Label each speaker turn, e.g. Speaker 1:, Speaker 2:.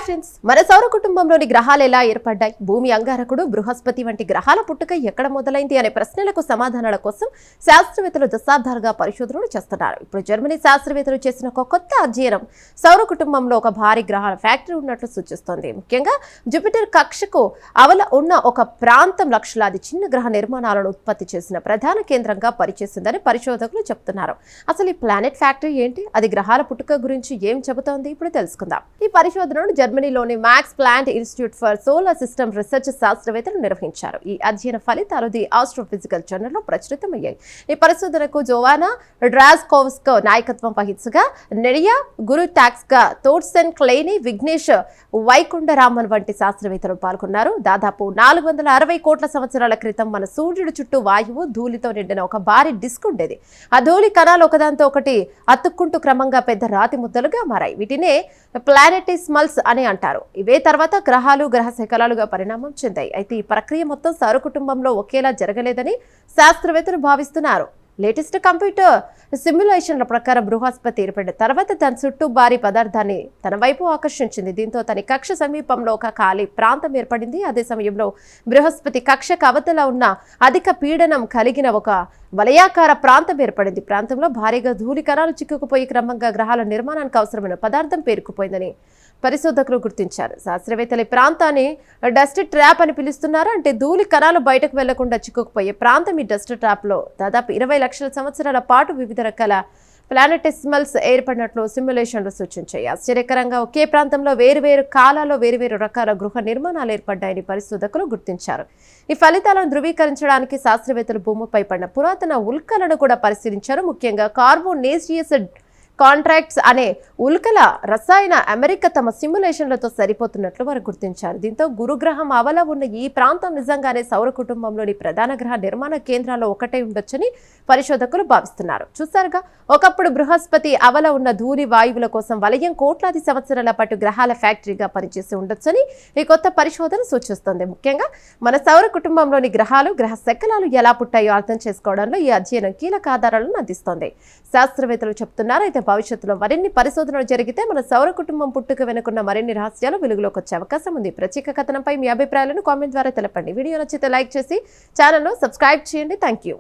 Speaker 1: Friends, మన సౌర కుటుంబంలోని గ్రహాలు ఎలా ఏర్పడ్డాయి, భూమి, అంగారకుడు, బృహస్పతి వంటి గ్రహాల పుట్టుక ఎక్కడ మొదలైంది అనే ప్రశ్నలకు సమాధానాల కోసం శాస్త్రవేత్తలు దశాబ్దాలుగా పరిశోధనలు చేస్తున్నారు. ఇప్పుడు జర్మనీ శాస్త్రవేత్తలు చేసిన ఒక కొత్త అధ్యయనం సౌర కుటుంబంలో ఒక భారీ గ్రహాల ఫ్యాక్టరీ ఉన్నట్లు సూచిస్తోంది. ముఖ్యంగా జూపిటర్ కక్షకు అవల ఉన్న ఒక ప్రాంతం లక్షలాది చిన్న గ్రహ నిర్మాణాలను ఉత్పత్తి చేసిన ప్రధాన కేంద్రంగా పనిచేసిందని పరిశోధకులు చెబుతున్నారు. అసలు ఈ ప్లానెట్ ఫ్యాక్టరీ ఏంటి, అది గ్రహాల పుట్టుక గురించి ఏం చెబుతోంది, ఇప్పుడు తెలుసుకుందాం. ఈ పరిశోధనను జర్మనీలోని Max Planck Institute for Solar System Research శాస్త్రవేత్తలు నిర్వహించారు. ఈ అధ్యయన ఫలితాలు ది ఆస్ట్రోఫిజికల్ జర్నల్లో ప్రచురితమయ్యాయి. ఈ పరిశోధనకు జోవానా డ్రాజ్కోవ్స్కో నాయకత్వం వహించగా, నెడియా గురుటాక్స్గా తోట్సెన్ క్లెయినీ, విఘ్నేష్ వైకుంఠరామన్ వంటి శాస్త్రవేత్తలు పాల్గొన్నారు. దాదాపు 460 కోట్ల సంవత్సరాల క్రితం మన సూర్యుడి చుట్టూ వాయువు, ధూళితో నిండిన ఒక భారీ డిస్క్ ఉండేది. ఆ ధూళి కణాలు ఒకదాంతో ఒకటి అతుక్కుంటూ క్రమంగా పెద్ద రాతి ముద్దలుగా మారాయి. వీటినే ప్లానెటిస్మల్స్ అని అంటారు. ఇవే తర్వాత గ్రహాలు, గ్రహ శకలాలుగా పరిణామం చెందాయి. అయితే ఈ ప్రక్రియ మొత్తం సౌర కుటుంబంలో ఒకేలా జరగలేదని శాస్త్రవేత్తలు భావిస్తున్నారు. లేటెస్ట్ కంప్యూటర్ సిమ్యులేషన్ల ప్రకారం బృహస్పతి ఏర్పడిన తర్వాత తన చుట్టూ భారీ పదార్థాన్ని తన వైపు ఆకర్షించింది. దీంతో తన కక్ష సమీపంలో ఒక ఖాళీ ప్రాంతం ఏర్పడింది. అదే సమయంలో బృహస్పతి కక్షకు అవతల ఉన్న అధిక పీడనం కలిగిన ఒక వలయాకార ప్రాంతం ఏర్పడింది. ప్రాంతంలో భారీగా ధూళి కణాలు చిక్కుకుపోయి క్రమంగా గ్రహాల నిర్మాణానికి అవసరమైన పదార్థం పేరుకుపోయిందని పరిశోధకులు గుర్తించారు. శాస్త్రవేత్తలు ఈ ప్రాంతాన్ని డస్ట్ ట్రాప్ అని పిలుస్తున్నారు. అంటే ధూళి కణాలు బయటకు వెళ్లకుండా చిక్కుకుపోయే ప్రాంతం ఈ డస్ట్ ట్రాప్ లో దాదాపు 20 లక్షల సంవత్సరాల పాటు వివిధ రకాల ప్లానెటిస్మల్స్ ఏర్పడినట్లు సిమ్యులేషన్లు సూచించాయి. ఆశ్చర్యకరంగా ఒకే ప్రాంతంలో వేరువేరు కాలాల్లో వేరువేరు రకాల గృహ నిర్మాణాలు ఏర్పడ్డాయని పరిశోధకులు గుర్తించారు. ఈ ఫలితాలను ధృవీకరించడానికి శాస్త్రవేత్తలు భూమిపై పడిన పురాతన ఉల్కలను కూడా పరిశీలించారు. ముఖ్యంగా కార్బోనేసియస్ కాంట్రాక్ట్స్ అనే ఉల్కల రసాయన అమెరికా తమ సిమ్యులేషన్లతో సరిపోతున్నట్లు వారు గుర్తించారు. దీంతో గురుగ్రహం అవల ఉన్న ఈ ప్రాంతం నిజంగానే సౌర కుటుంబంలోని ప్రధాన గ్రహ నిర్మాణ కేంద్రాల్లో ఒకటే ఉండొచ్చని పరిశోధకులు భావిస్తున్నారు. చూసారుగా, ఒకప్పుడు బృహస్పతి అవల ఉన్న ధూళి వాయువుల కోసం వలయం కోట్లాది సంవత్సరాల పాటు గ్రహాల ఫ్యాక్టరీగా పనిచేసి ఉండొచ్చని ఈ కొత్త పరిశోధన సూచిస్తోంది. ముఖ్యంగా మన సౌర కుటుంబంలోని గ్రహాలు, గ్రహ శకలాలు ఎలా పుట్టాయో అర్థం చేసుకోవడంలో ఈ అధ్యయనం కీలక ఆధారాలను అందిస్తోంది. శాస్త్రవేత్తలు చెబుతున్నారు. అయితే భవిష్యత్తులో మరిన్ని పరిశోధనలు జరిగితే మన సౌర కుటుంబం పుట్టుక వెనుకున్న మరిన్ని రహస్యాలు వెలుగులోకి వచ్చే అవకాశం ఉంది. ప్రత్యేక కథనంపై మీ అభిప్రాయాలను కామెంట్ ద్వారా తెలపండి. వీడియో నచ్చితే లైక్ చేసి ఛానల్ను సబ్స్క్రైబ్ చేయండి. Thank you.